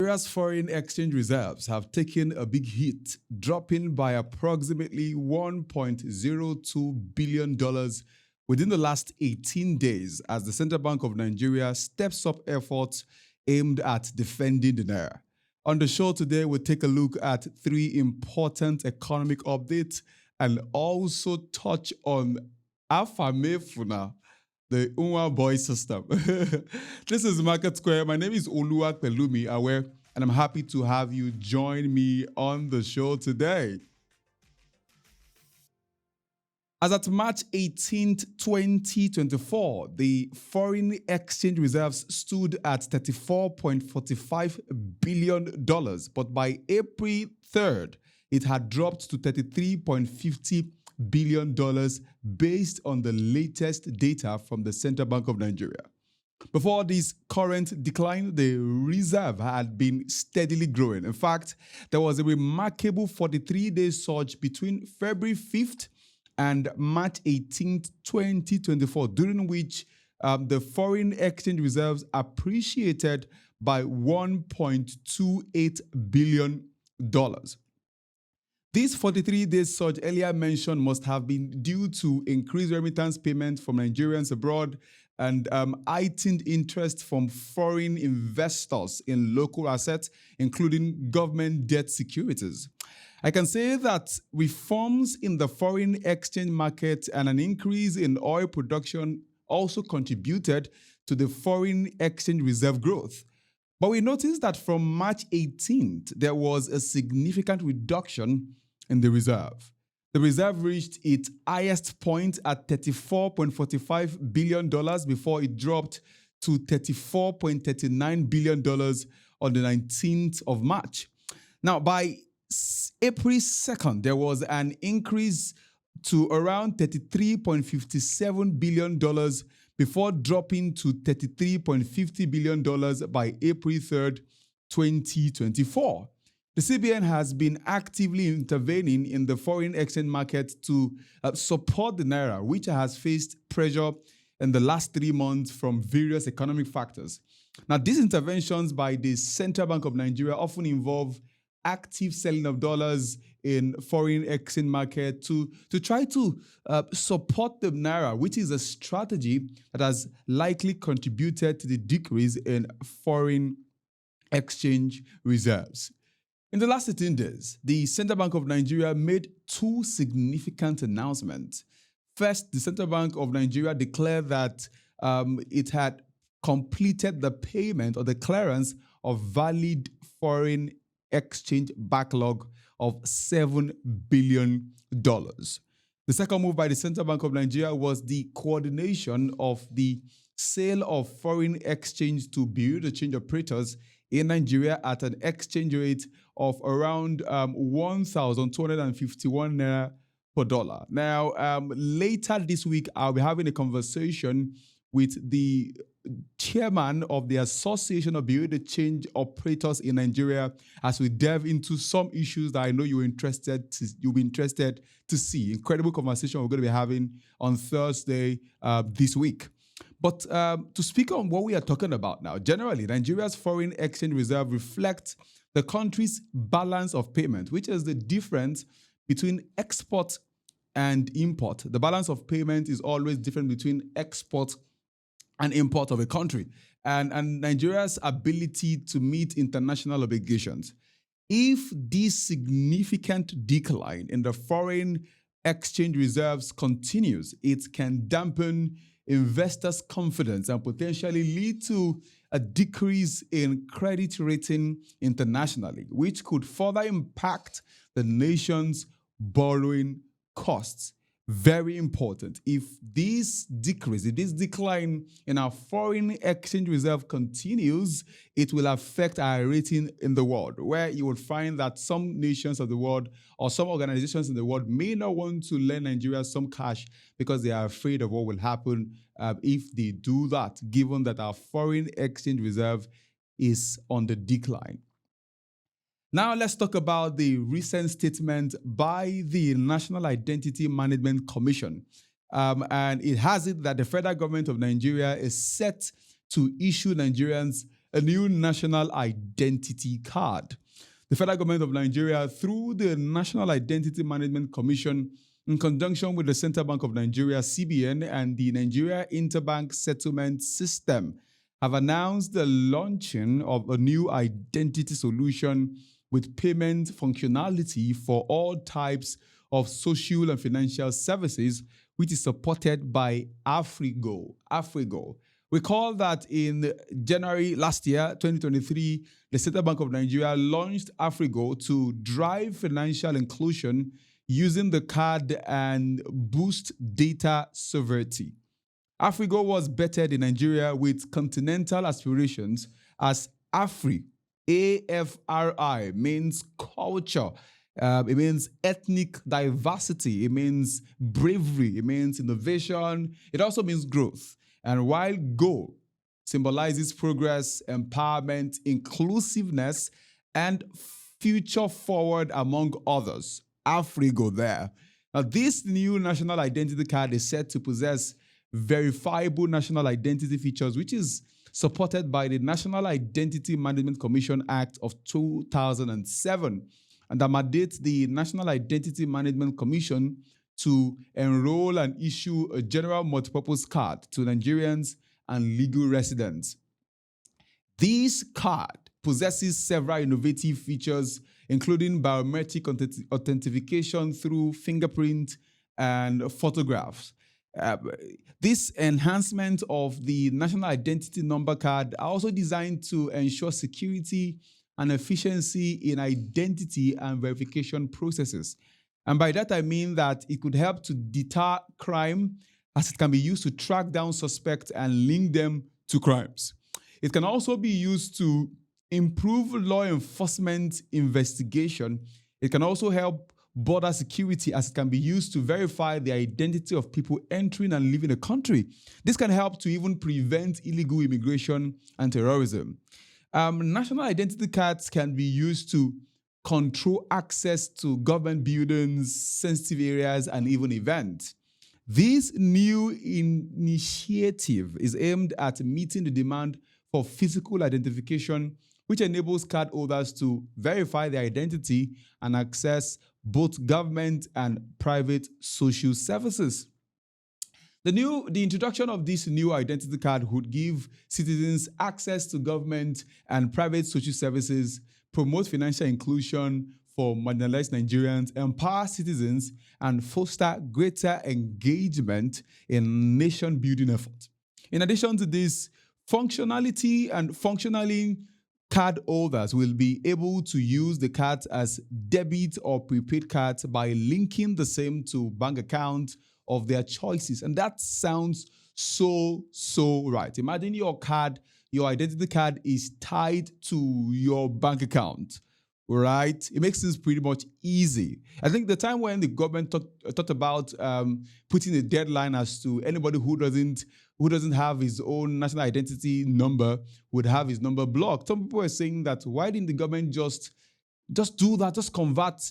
Nigeria's foreign exchange reserves have taken a big hit, dropping by approximately $1.02 billion within the last 18 days as the Central Bank of Nigeria steps up efforts aimed at defending the naira. On the show today, we'll take a look at three important economic updates and also touch on Afamefuna, the Nwa Boi System. This is MarketSquare. My name is Oluwapelumi Awe, and I'm happy to have you join me on the show today. As at March 18th, 2024, the foreign exchange reserves stood at $34.45 billion, but by April 3rd, it had dropped to $33.50 billion based on the latest data from the Central Bank of Nigeria. Before this current decline, the reserve had been steadily growing. In fact, there was a remarkable 43-day surge between February 5th and March 18th, 2024, during which the foreign exchange reserves appreciated by $1.28 billion. This 43-day surge earlier mentioned must have been due to increased remittance payments from Nigerians abroad and heightened interest from foreign investors in local assets, including government debt securities. I can say that reforms in the foreign exchange market and an increase in oil production also contributed to the foreign exchange reserve growth. But we noticed that from March 18th, there was a significant reduction in the reserve. The reserve reached its highest point at $34.45 billion before it dropped to $34.39 billion on the 19th of March. Now, by April 2nd, there was an increase to around $33.57 billion before dropping to $33.50 billion by April 3rd, 2024. The CBN has been actively intervening in the foreign exchange market to support the naira, which has faced pressure in the last 3 months from various economic factors. Now, these interventions by the Central Bank of Nigeria often involve active selling of dollars in foreign exchange market to try to support the naira, which is a strategy that has likely contributed to the decrease in foreign exchange reserves. In the last 18 days, the Central Bank of Nigeria made two significant announcements. First, the Central Bank of Nigeria declared that it had completed the payment or the clearance of valid foreign exchange backlog of $7 billion. The second move by the Central Bank of Nigeria was the coordination of the sale of foreign exchange to bureau de change operators in Nigeria at an exchange rate of around 1,251 naira per dollar. Now, later this week, I'll be having a conversation with the chairman of the Association of Bureau de Change Operators in Nigeria as we delve into some issues that I know you'll be interested to see. Incredible conversation we're going to be having on Thursday this week. But to speak on what we are talking about now, generally, Nigeria's foreign exchange reserve reflects the country's balance of payment, which is the difference between export and import. The balance of payment is always different between export and import of a country, and Nigeria's ability to meet international obligations. If this significant decline in the foreign exchange reserves continues, it can dampen investors' confidence and potentially lead to a decrease in credit rating internationally, which could further impact the nation's borrowing costs. Very important. If this decline in our foreign exchange reserve continues, it will affect our rating in the world, where you will find that some nations of the world or some organizations in the world may not want to lend Nigeria some cash because they are afraid of what will happen if they do that, given that our foreign exchange reserve is on the decline. Now let's talk about the recent statement by the National Identity Management Commission. And it has it that the federal government of Nigeria is set to issue Nigerians a new national identity card. The federal government of Nigeria, through the National Identity Management Commission, in conjunction with the Central Bank of Nigeria, CBN, and the Nigeria Interbank Settlement System, have announced the launching of a new identity solution with payment functionality for all types of social and financial services, which is supported by Afrigo. Recall that in January last year, 2023, the Central Bank of Nigeria launched Afrigo to drive financial inclusion using the card and boost data sovereignty. Afrigo was bettered in Nigeria with continental aspirations as AFRI. AFRI means culture. It means ethnic diversity. It means bravery. It means innovation. It also means growth. And while Go symbolizes progress, empowerment, inclusiveness, and future forward, among others, Afrigo there. Now, this new national identity card is said to possess verifiable national identity features, which is supported by the National Identity Management Commission Act of 2007, and that mandates the National Identity Management Commission to enroll and issue a general multipurpose card to Nigerians and legal residents. This card possesses several innovative features, including biometric authentication through fingerprint and photographs. This enhancement of the National Identity Number card are also designed to ensure security and efficiency in identity and verification processes. And by that, I mean that it could help to deter crime, as it can be used to track down suspects and link them to crimes. It can also be used to improve law enforcement investigation. It can also help border security, as it can be used to verify the identity of people entering and leaving the country. This can help to even prevent illegal immigration and terrorism. National identity cards can be used to control access to government buildings, sensitive areas, and even events. This new initiative is aimed at meeting the demand for physical identification, which enables card holders to verify their identity and access both government and private social services. The introduction of this new identity card would give citizens access to government and private social services, promote financial inclusion for marginalized Nigerians, empower citizens, and foster greater engagement in nation-building efforts. In addition to this, functionality and functionally card holders will be able to use the cards as debit or prepaid cards by linking the same to bank accounts of their choices. And that sounds so right. Imagine your identity card is tied to your bank account, right? It makes things pretty much easy. I think the time when the government talked about putting a deadline as to anybody who doesn't have his own national identity number would have his number blocked. Some people are saying that, why didn't the government just do that, just convert,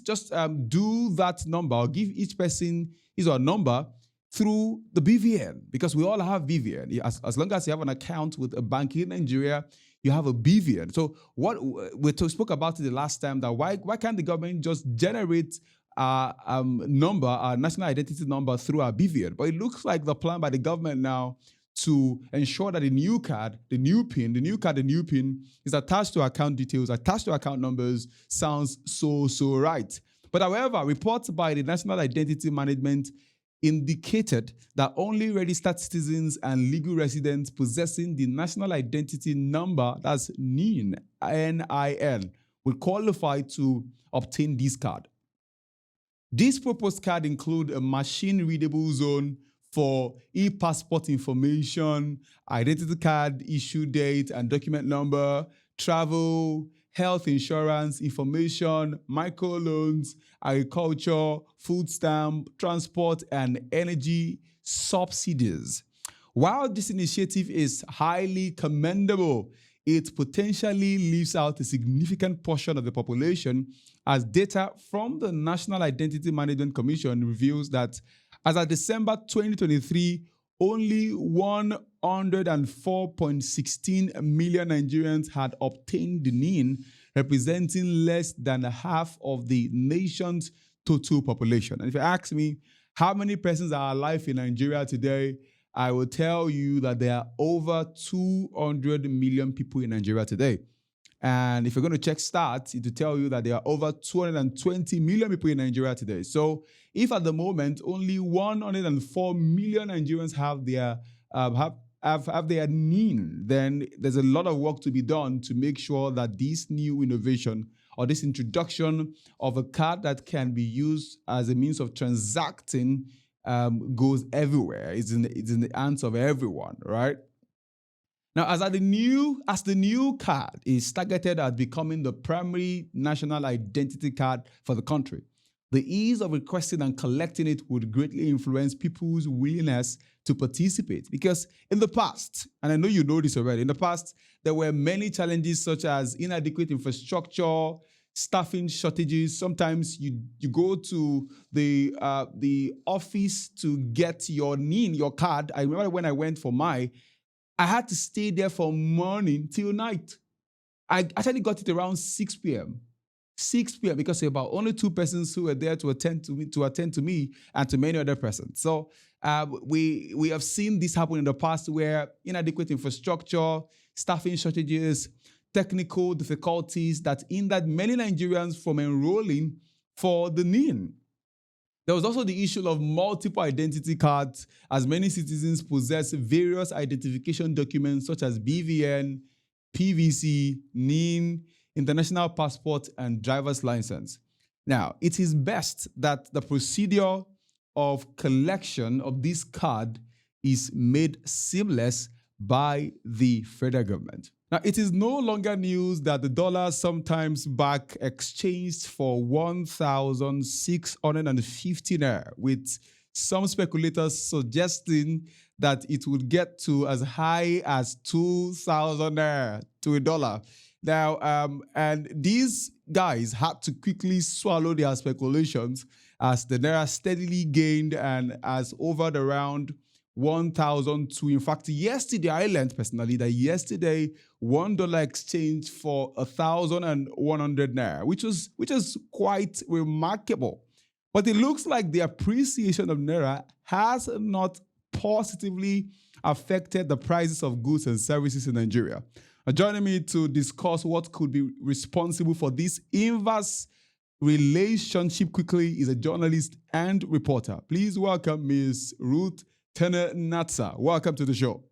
do that number, or give each person his or her number through the BVN, because we all have BVN. As long as you have an account with a bank in Nigeria, you have a BVN. So what we spoke about it the last time, that why can't the government just generate a national identity number through our BVN? But it looks like the plan by the government now to ensure that the new PIN is attached to account details, attached to account numbers, sounds so right. But however, reports by the National Identity Management indicated that only registered citizens and legal residents possessing the National Identity Number, that's NIN, N-I-N, will qualify to obtain this card. This proposed card includes a machine-readable zone for e-passport information, identity card issue date and document number, travel, health insurance information, microloans, agriculture, food stamp, transport, and energy subsidies. While this initiative is highly commendable, it potentially leaves out a significant portion of the population, as data from the National Identity Management Commission reveals that as of December 2023, only 104.16 million Nigerians had obtained the NIN, representing less than half of the nation's total population. And if you ask me how many persons are alive in Nigeria today, I will tell you that there are over 200 million people in Nigeria today. And if you're going to check stats, it will tell you that there are over 220 million people in Nigeria today. So if at the moment only 104 million Nigerians have their NIN, then there's a lot of work to be done to make sure that this new innovation or this introduction of a card that can be used as a means of transacting goes everywhere. It's in the hands of everyone, right? Now, as the new card is targeted at becoming the primary national identity card for the country, the ease of requesting and collecting it would greatly influence people's willingness to participate. Because in the past, and I know you know this already, in the past, there were many challenges such as inadequate infrastructure, staffing shortages. Sometimes you go to the office to get your NIN, your card. I remember when I went for I had to stay there from morning till night. I actually got it around 6 p.m. 6 p.m. because there were about only two persons who were there to attend to me and to many other persons. So we have seen this happen in the past where inadequate infrastructure, staffing shortages, technical difficulties that hindered many Nigerians from enrolling for the NIN. There was also the issue of multiple identity cards, as many citizens possess various identification documents such as BVN, PVC, NIN, international passport, and driver's license. Now, it is best that the procedure of collection of this card is made seamless by the federal government. Now, it is no longer news that the dollar sometimes back exchanged for 1,650 naira, with some speculators suggesting that it would get to as high as 2,000 naira to a dollar. Now, and these guys had to quickly swallow their speculations as the naira steadily gained and has hovered around 1,002. In fact, yesterday I learned personally that yesterday $1 exchanged for 1,100 naira, which is quite remarkable. But it looks like the appreciation of naira has not positively affected the prices of goods and services in Nigeria. Joining me to discuss what could be responsible for this inverse relationship quickly is a journalist and reporter. Please welcome Ms. Ruth Natsa. Welcome to the show.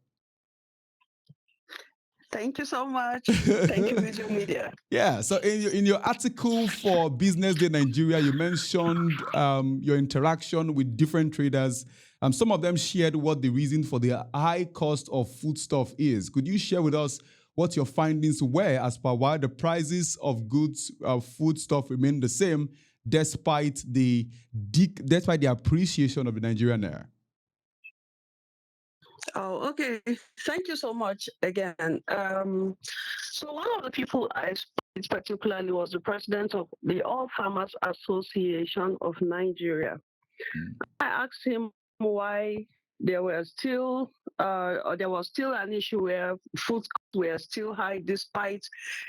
Thank you so much. Thank you, Veegil Media. Yeah, so in your article for Business Day Nigeria, you mentioned your interaction with different traders. Some of them shared what the reason for the high cost of foodstuff is. Could you share with us what your findings were as per why the prices of goods, foodstuff remain the same despite the appreciation of the Nigerian naira? Oh, okay. Thank you so much again. So one of the people I spoke to particularly was the president of the All Farmers Association of Nigeria. I asked him why there was still an issue where food costs were still high despite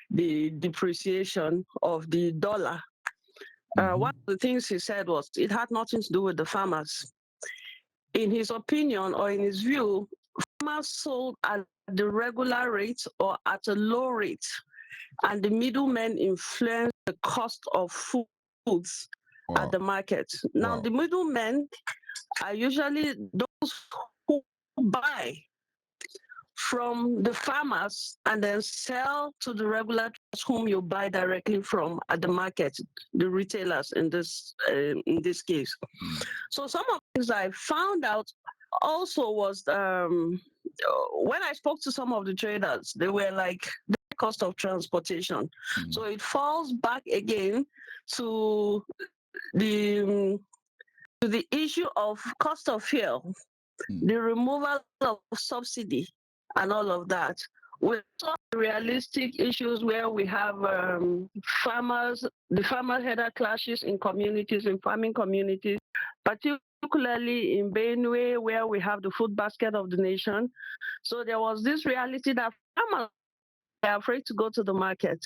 the depreciation of the dollar. One of the things he said was it had nothing to do with the farmers. In his opinion or in his view, farmers sold at the regular rate or at a low rate, and the middlemen influenced the cost of foods at the market. Now, the middlemen are usually those who buy from the farmers and then sell to the regular whom you buy directly from at the market, the retailers in this case. So some of the things I found out also was when I spoke to some of the traders, they were like the cost of transportation. So it falls back again to the issue of cost of fuel, the removal of subsidy, and all of that. With some realistic issues where we have the farmer-header clashes in communities, in farming communities, particularly particularly in Benue, where we have the food basket of the nation. So there was this reality that farmers are afraid to go to the market.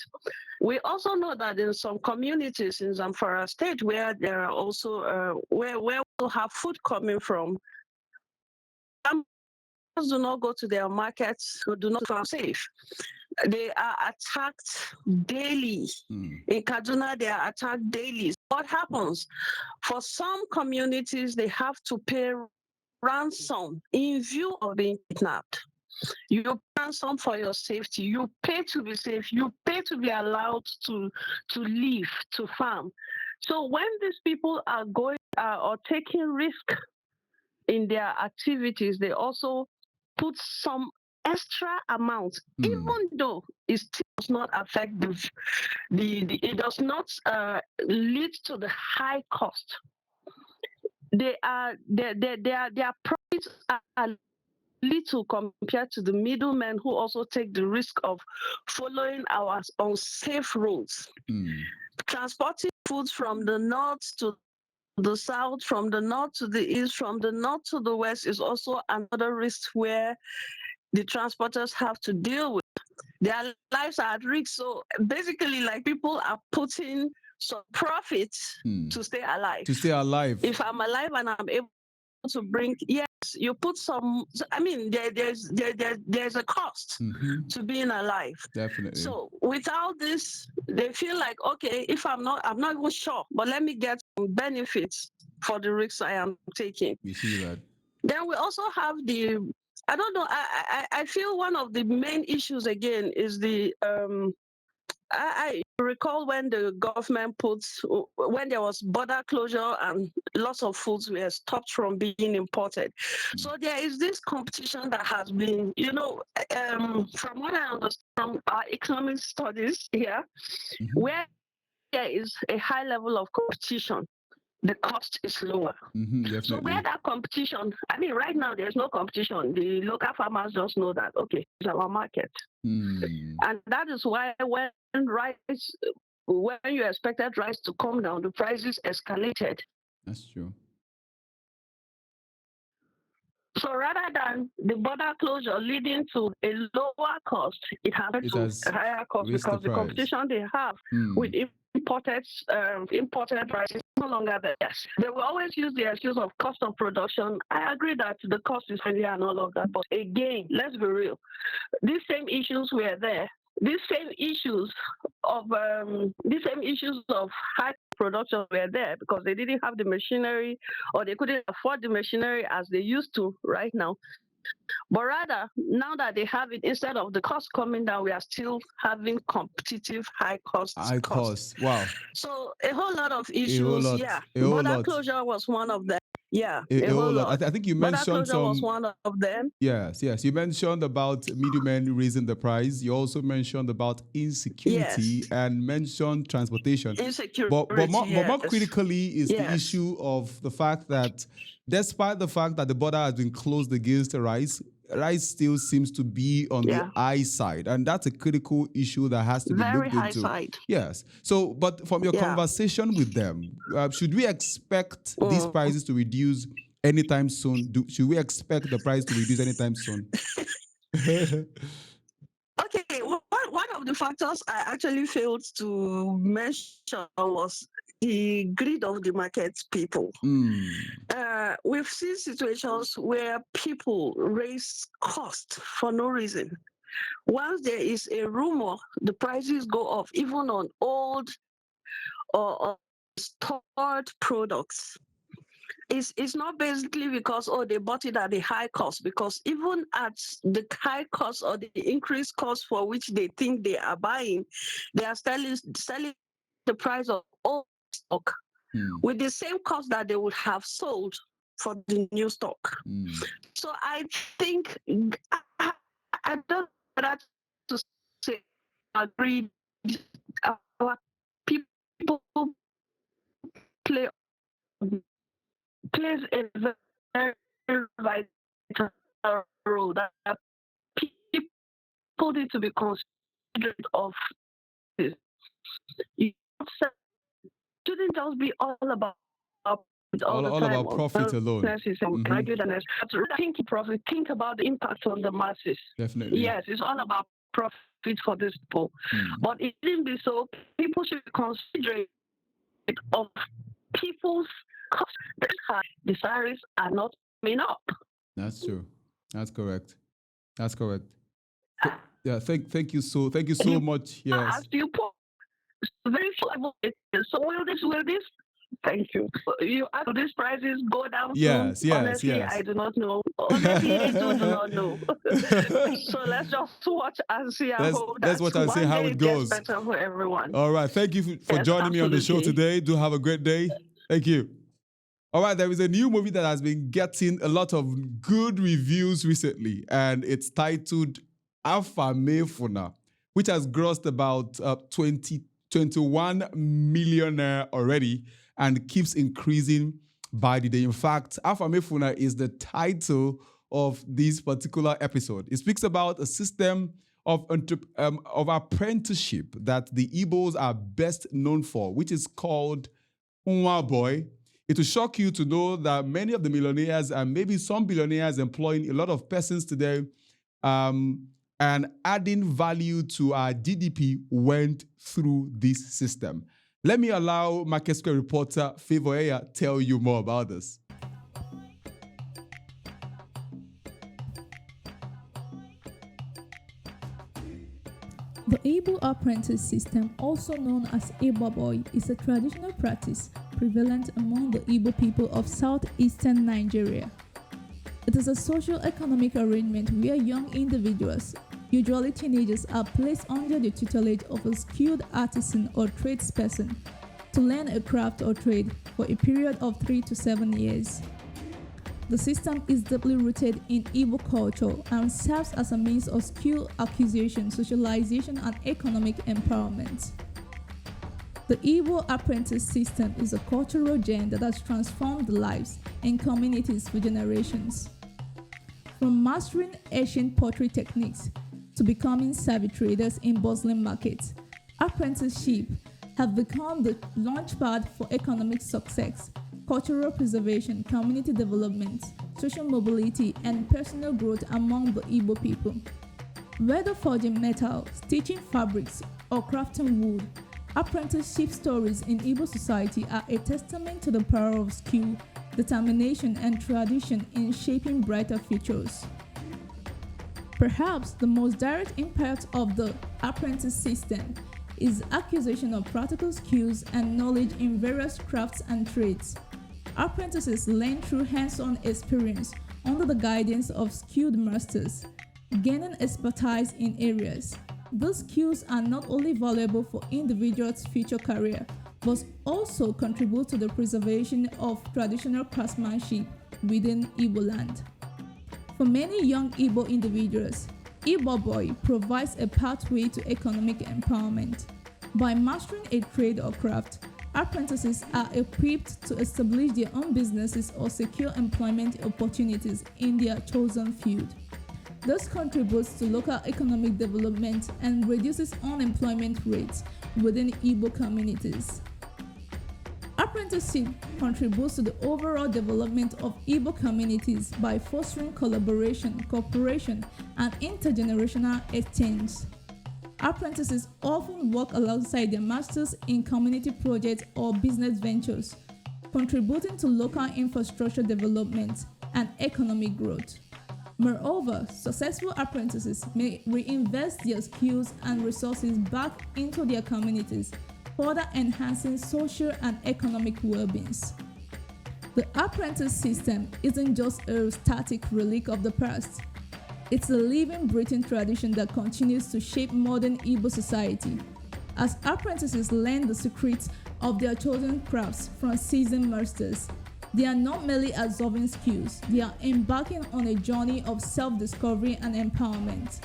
We also know that in some communities in Zamfara State, where there are also where we have food coming from, farmers do not go to their markets, who do not feel safe. They are attacked daily. In Kaduna, they are attacked daily. What happens? For some communities, they have to pay ransom in view of being kidnapped. You pay ransom for your safety. You pay to be safe. You pay to be allowed to live, to farm. So when these people are going or taking risk in their activities, they also put some extra amount, even though it still does not affect it does not lead to the high cost. Their profits are little compared to the middlemen who also take the risk of following our unsafe roads. Transporting foods from the north to the south, from the north to the east, from the north to the west is also another risk where the transporters have to deal with. Their lives are at risk. So basically, like, people are putting some profits to stay alive. To stay alive. If I'm alive and I'm able to bring, yes, you put some. I mean, there's a cost to being alive. Definitely. So without this, they feel like, okay, if I'm not even sure, but let me get some benefits for the risks I am taking. We see that. Then we also have the, I don't know, I feel one of the main issues again is the I recall when the government when there was border closure and lots of foods were stopped from being imported. So there is this competition that has been, from what I understand from our economic studies here, where there is a high level of competition, the cost is lower. So where that competition, I mean, right now there's no competition. The local farmers just know that, okay, it's our market. And that is why when you expected rice to come down, the prices escalated. That's true. So rather than the border closure leading to a lower cost, it has a higher cost because the competition they have with imported rice is no longer there. Yes. They will always use the excuse of cost of production. I agree that the cost is higher and all of that, but again, let's be real. These same issues were there. These same issues of high production were there because they didn't have the machinery or they couldn't afford the machinery as they used to right now. But rather, now that they have it, instead of the cost coming down, we are still having competitive high cost. Wow. So a whole lot of issues. Border closure was one of them. Yeah, a whole lot. I think you mentioned some. Was one of them. Yes. You mentioned about middlemen raising the price. You also mentioned about insecurity and mentioned transportation. Insecurity. But more critically is the issue of the fact that, despite the fact that the border has been closed against rice still seems to be on the high side, and that's a critical issue that has to be looked into. Very high side. Yes. So, but from your conversation with them, should we expect these prices to reduce anytime soon? Should we expect the price to reduce anytime soon? Okay, one of the factors I actually failed to mention was the greed of the market people. We've seen situations where people raise cost for no reason. Once there is a rumor, the prices go up, even on old or stored products. It's not basically because, they bought it at a high cost, because even at the high cost or the increased cost for which they think they are buying, they are selling the price of old stock with the same cost that they would have sold for the new stock. So I think, I don't know that to say agree. Our people plays a very vital role that people need to be considerate of this. It shouldn't just be all about all the all time about on profit alone. nurses and graduate nurses. Think profit, think about the impact on the masses. Definitely. Yes, it's all about profit for these people. But it shouldn't be so. People should consider it of people's costs. The salaries are not coming up. That's true. That's correct. That's correct. Yeah, thank you so much. Yes. As you put very flexible. So will this thank you. You ask these prices go down Yes, soon? Honestly, I do not know. Honestly, I do not know. So let's just watch and see and hope let's that watch and see one how day it it gets goes. better for everyone. All right. Thank you for Yes, joining me on the show absolutely. today. Do have a great day. Thank you. All right, there is a new movie that has been getting a lot of good reviews recently, and it's titled Afamefuna, which has grossed about 21 million already and keeps increasing by the day. In fact, Afamefuna is the title of this particular episode. It speaks about a system of apprenticeship that the Igbos are best known for, which is called Nwa Boi. It will shock you to know that many of the millionaires and maybe some billionaires employing a lot of persons today and adding value to our GDP went through this system. Let me allow MarketSquare reporter Favor Eya tell you more about this. The Igbo apprentice system, also known as Nwa Boi, is a traditional practice prevalent among the Igbo people of southeastern Nigeria. It is a socio-economic arrangement where young individuals, usually teenagers, are placed under the tutelage of a skilled artisan or tradesperson to learn a craft or trade for a period of 3 to 7 years. The system is deeply rooted in Igbo culture and serves as a means of skill acquisition, socialization, and economic empowerment. The Igbo apprentice system is a cultural gem that has transformed lives and communities for generations. From mastering ancient pottery techniques to becoming savvy traders in bustling markets, apprenticeship have become the launchpad for economic success, cultural preservation, community development, social mobility, and personal growth among the Igbo people. Whether forging metal, stitching fabrics, or crafting wood, apprenticeship stories in Igbo society are a testament to the power of skill, determination, and tradition in shaping brighter futures. Perhaps the most direct impact of the apprentice system is acquisition of practical skills and knowledge in various crafts and trades. Apprentices learn through hands-on experience under the guidance of skilled masters, gaining expertise in areas. These skills are not only valuable for individuals' future career, but also contribute to the preservation of traditional craftsmanship within Igbo land. For many young Igbo individuals, Nwa Boi provides a pathway to economic empowerment. By mastering a trade or craft, apprentices are equipped to establish their own businesses or secure employment opportunities in their chosen field. This contributes to local economic development and reduces unemployment rates within Igbo communities. Apprenticeship contributes to the overall development of Igbo communities by fostering collaboration, cooperation, and intergenerational exchange. Apprentices often work alongside their masters in community projects or business ventures, contributing to local infrastructure development and economic growth. Moreover, successful apprentices may reinvest their skills and resources back into their communities, further enhancing social and economic well-being. The apprentice system isn't just a static relic of the past. It's a living, breathing tradition that continues to shape modern Igbo society. As apprentices learn the secrets of their chosen crafts from seasoned masters, they are not merely absorbing skills, they are embarking on a journey of self-discovery and empowerment.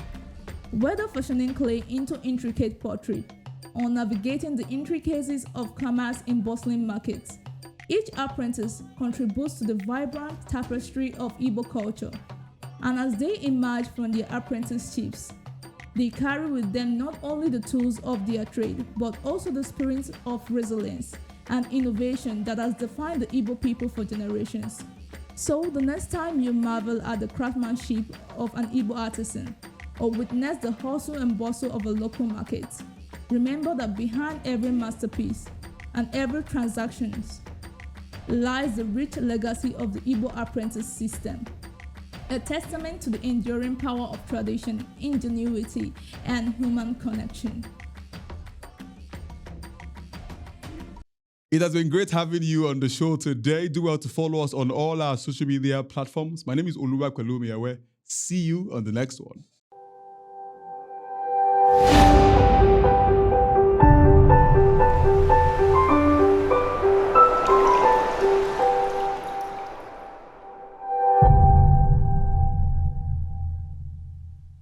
Whether fashioning clay into intricate pottery or navigating the intricacies of commerce in bustling markets, each apprentice contributes to the vibrant tapestry of Igbo culture. And as they emerge from their apprenticeships, they carry with them not only the tools of their trade, but also the spirit of resilience, and innovation that has defined the Igbo people for generations. So the next time you marvel at the craftsmanship of an Igbo artisan or witness the hustle and bustle of a local market, remember that behind every masterpiece and every transaction lies the rich legacy of the Igbo apprentice system, a testament to the enduring power of tradition, ingenuity, and human connection. It has been great having you on the show today. Do well to follow us on all our social media platforms. My name is Oluwa Kwelumi. See you on the next one.